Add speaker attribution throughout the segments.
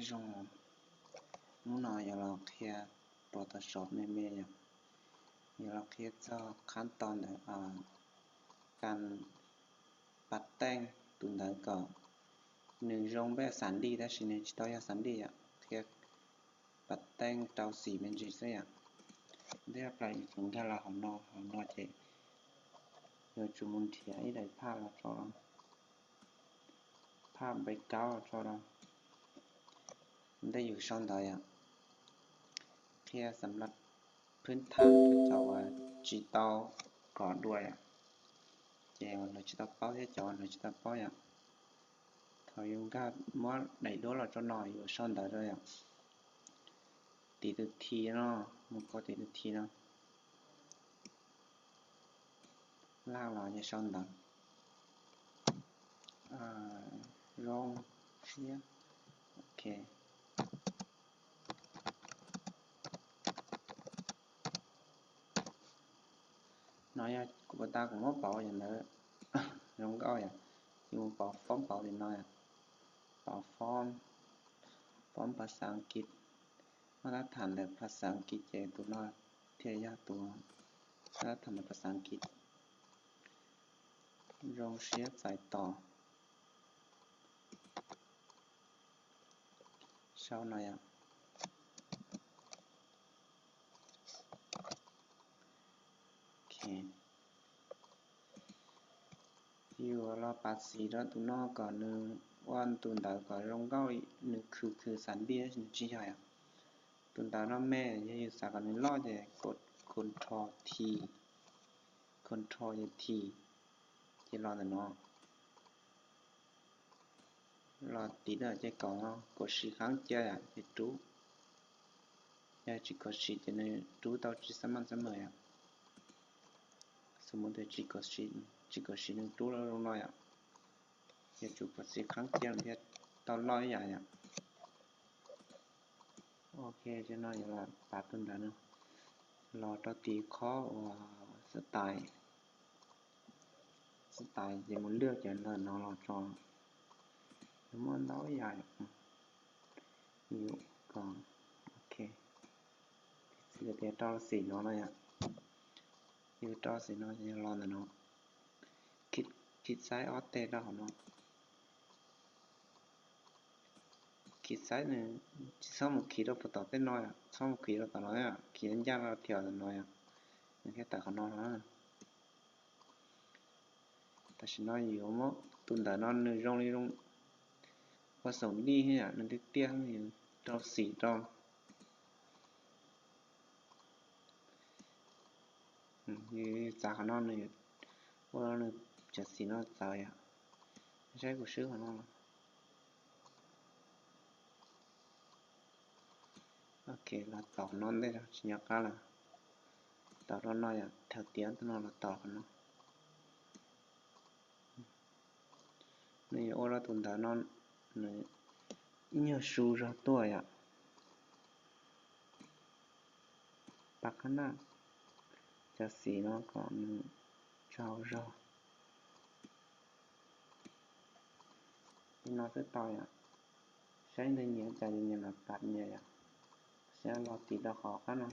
Speaker 1: trong lúc nào giờ là kia Photoshop nên mê giờ là kia choขั้นตอนการปัดแต่งตุนได้ก็หนึ่งรงแบบสันดีได้ชินจิตอยสันดีkiaปัดแต่งเตาสีเป็นจีเสียได้ไปถึงถ้าเราของนอเจเดี๋ยวจุมุนเทียไอ้ได้ภาพเราจอภาพใบเก้าจอเราได้อยู่ช่องใดเพียสำหรับพื้นฐานก็จะว่าจีตอก่อนด้วยเจ้าเราจีตอเป้าที่จอเราจีตอเป้าถอยยุงก็มอในตัวเราจะหน่อยอยู่ช่องใดด้วยตีตุทีเนาะมันก็ตีตุทีเนาะล่างเราจะช่องใดลงเชียโอเคnói của ta cũng có bảo vậy nữa không có nhưng bảo phóng bảo thì nói bảo phóng ภาษาอังกฤษมาตรฐานแบบภาษาอังกฤษเจตัวน้อยเทียตัวมาตรฐานแบบภาษาอังกฤษโรงเชียสายต่อเช้าหน่อยโอเคอยู่รอปัดสีแล้วตัวนอกก่อนนึงวันตุนดาวก่อนลงก็นึกคือสันเบียนึกชี้ใหญ่ตุนดาวน้ำแม่ยังอยู่สากันนึงรอดจะกดCtrl T Ctrl T ที่รอแต่นอกรอติดจะก่อนกดสีครั้งเจ้าจะดูอยากจะกดสีจะในดู到จีสมันเสมอสมมติจีกดสีนึงดูแล้วลงหน่อยจะจุกดสีครั้งเจ้าจะตอนร้อยใหญ่โอเคจะน้อยอย่างละปัดตุนดาวเนาะรอต่อตีข้อว่าสไตล์จะมันเลือกอย่างนั้นน้องรอจอมันเล่าใหญ่อยู่ก่อนโอเคสีเดียวต่อสีน้องเลยอยู่ต่อสีน้องจะรอแต่น้องคิดซ้ายออเตอร์ของน้องคิดซ้ายหนึ่งซ่อมคิดเราต่อเต้นน้อยซ่อมคิดเราต่อน้อยคิดยากเราเที่ยวต่อน้อยนี่แค่แต่ของน้องนะแต่ฉันน้อยอยู่มั้งตุนแต่นอนในร่องนี้ร่องผสมดีให้นั่นที่เตี้ยอยู่ต่อสีต่ออยู่จากของน้องนี่ว่าเราจะสีน้องใจไม่ใช่กูชื่อของน้องโอเคเราต่อนอนได้แล้วชิ้นยากละต่อน้อยแถวเตี้ยตัวนอนเราต่อกันเนาะนี่โอเราตุนแต่นอนนี่เนี่ยสูรตัวปักขนาดจะสีน้องก่อนเจ้ารอที่น้องจะต่อยใช้ในเนี้ยใจเย็นๆปัดเนี่ยเสียเราติดเราขอกันเนาะ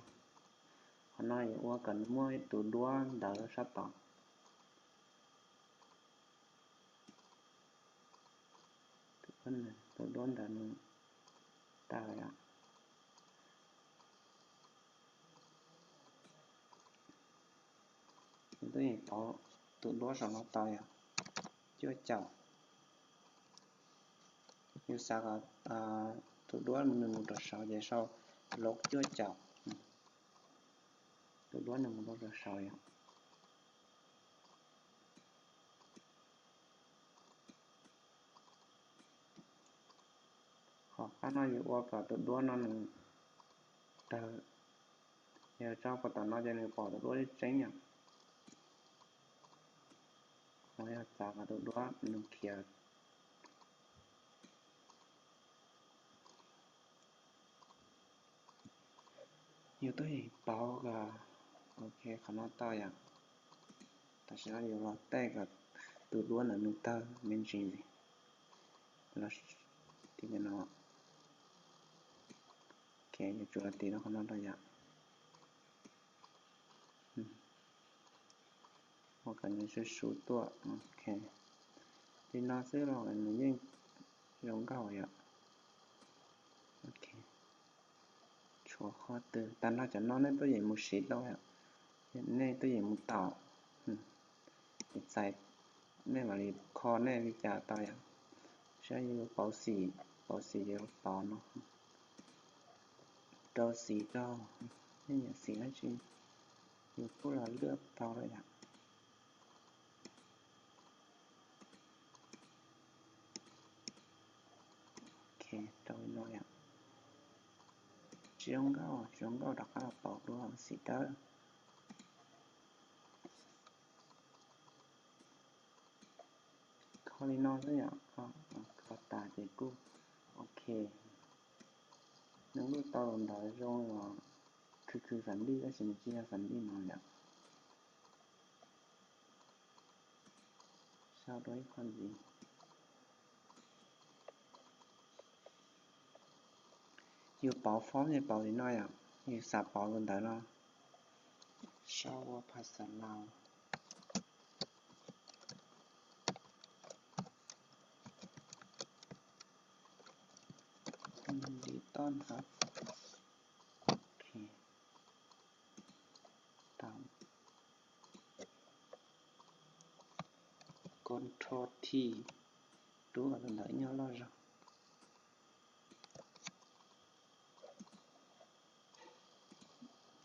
Speaker 1: ขอน้อยว่ากันมั่วตัวด้วนเดาชัดต่อทุกคนตัวด้วนเดาหนึ่งตายตัวนี้ต่อตัวด้วนสองเราตายเจ้าเจ้าอยู่สักตัวด้วนหนึ่งตัวสาวเดี๋ยวสาวลกเจ้าเจ้าตัวด้วนหนึ่งตัวสาวขอข้าน้อยอยู่ว่ากับตัวด้วนนั่นแต่เดี๋ยวเจ้าก็ตัดน้อยจะหนึ่งปอตัวด้วนได้เจ๊งเราอยากจากตัวด้วนหนึ่งเขียดอยู่ตัวอีกเปล่าก็โอเคขนาดต่อยแต่ฉันอยู่รอแต่กับตัวด้วนหนึ่งตาไม่จริงเลยแล้วที่เป็นเนาะ chủ là tí nó không nó đâu ạ. Hoặc là nó sẽ số tua, ok. Thì nó sẽ là nó như giống gạo ạ. Ok. Chúa khó từ, ta nói cho nó nên tôi dạy một xịt đâu ạ. Hiện nay tôi dạy một tàu. Chạy nên mà đi khó nên đi trả tay ạ. Sẽ như bảo xì cho bảo nó. Đâu xì đâu. Nhưng mà xì nói chứ. Nhiều phút là lướt tao rồi ạ. Ok, đâu nói ạ. Chúng gạo đặt ra bảo đúng không? Xì đó. Khó đi nói đấy ạ. Có tà thì cũng ok. Nếu lúc tao làm đợi rồi là cứ phản đi, đó chính là phản đi nói ạ. Sau đó con gì? Yêu bảo phóng thì bảo thì nói ạ. Yêu sạp bảo luôn đấy nó. Sau qua phát sản lao. Điต้อนรับโอเคตาม Ctrl T đúng là mình đợi nhau lo rồi.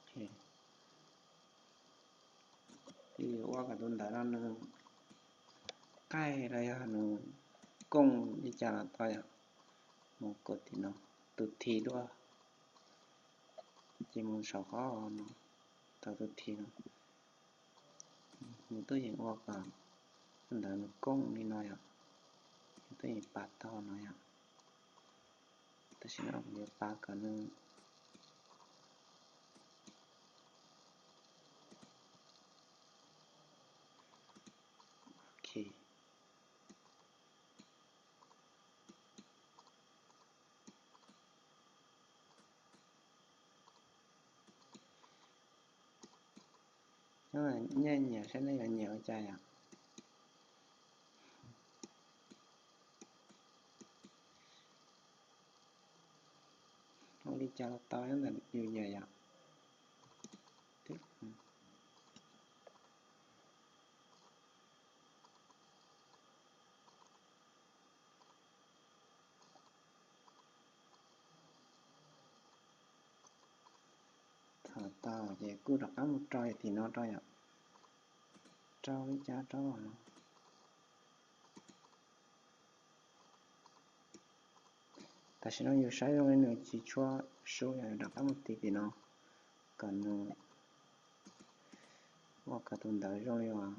Speaker 1: Ok. Thì qua cả tuần đã nó cái đây nó công đi trả tay à. Một cột thì nó từ thì đó chỉ muốn sợ khó nó từ thì nó mình tôi hiện qua cả tuần đã nó công đi nói à. Tôi hiện bắt tao nói à. Tôi xin ông nhớ ba cả nó ok. Nhưng mà nhẹ sẽ đây là nhiều chai à. Không đi cho to là nhiều vậy à. Tiếp. Thở to vậy cứ đặt áo một trôi thì nó trôi ạ. Trôi với cha trôi nó. Ta sẽ nói nhiều sai rồi nữa chỉ cho số là đặt áo một tí thì nó còn hoặc cả tuần tới rồi là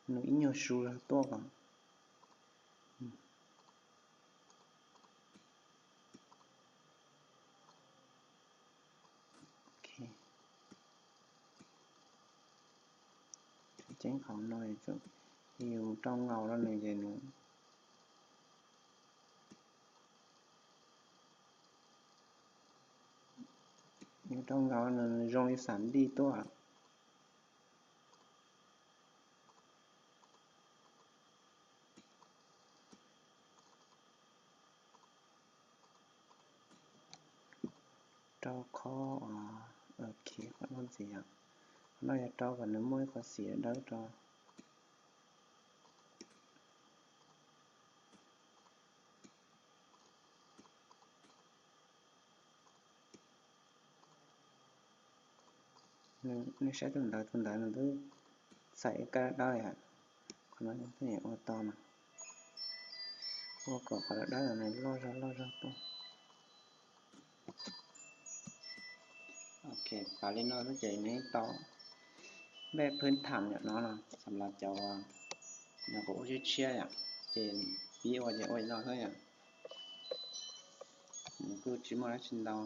Speaker 1: nó ít nhiều số là to cả. Ok. Tránh khỏi nói chút nhiều trong ngầu đó này vậy nữa. Nhiều trong ngầu là rồi sẵn đi to ạ. Trâu khó ok có con gì ạ. Nói là trâu và nó mới có xỉa đó trâu. Nó sẽ tuần tới nó cứ xảy cái đó ạ. Còn nó như thế này ô tô mà. Ô cỏ khỏi đó là này lo ra to. Ok, và lên nó chạy này to. Béพื้นฐานเนี่ยเนาะสำหรับเจ้าเนี่ยก็จะเชื่ออย่างเจนปีว่าจะเนาะเท่าอย่างกูจิมาชินดาว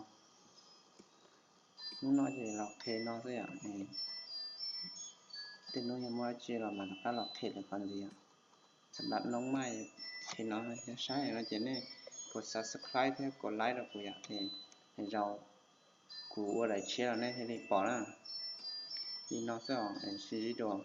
Speaker 1: นู้นจะหลอกเทเนาะเท่าอย่างนี่แต่นู้นยังว่าเจเรามันก็หลอกเทเลยก่อนดีสำหรับน้องใหม่เทเนาะจะใช่เราจะเนี่ย กด subscribe เพื่อกดไลค์เรากูอยากให้เรากูอะไรเชื่อในที่นี้ปอนะนี่น้องเจ้าซีรีส์ดวง